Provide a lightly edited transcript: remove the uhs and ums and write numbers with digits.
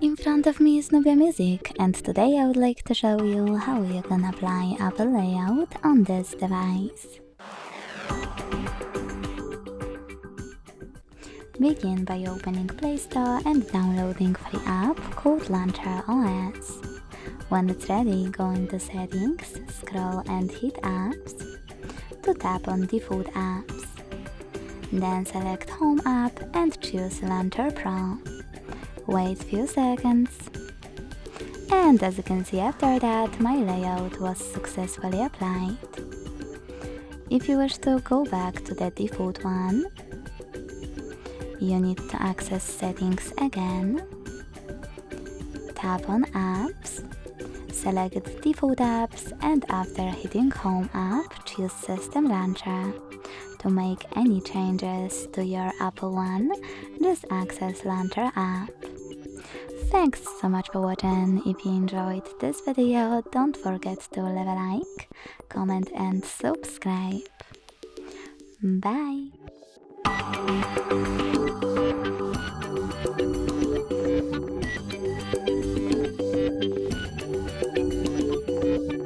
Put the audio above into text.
In front of me is Nubia Music, and today I would like to show you how you can apply Apple layout on this device. Begin by opening Play Store and downloading free app called Launcher OS. When it's ready, go into Settings, scroll and hit Apps to tap on Default Apps. Then select Home app and choose Launcher Pro. Wait few seconds. And as you can see after that, my layout was successfully applied. If you wish to go back to the default one, you need to access Settings again. Tap on Apps, select Default Apps, and after hitting Home app, choose System Launcher. To make any changes to your Apple One, just access Launcher app. Thanks so much for watching. If you enjoyed this video, don't forget to leave a like, comment and subscribe. Bye!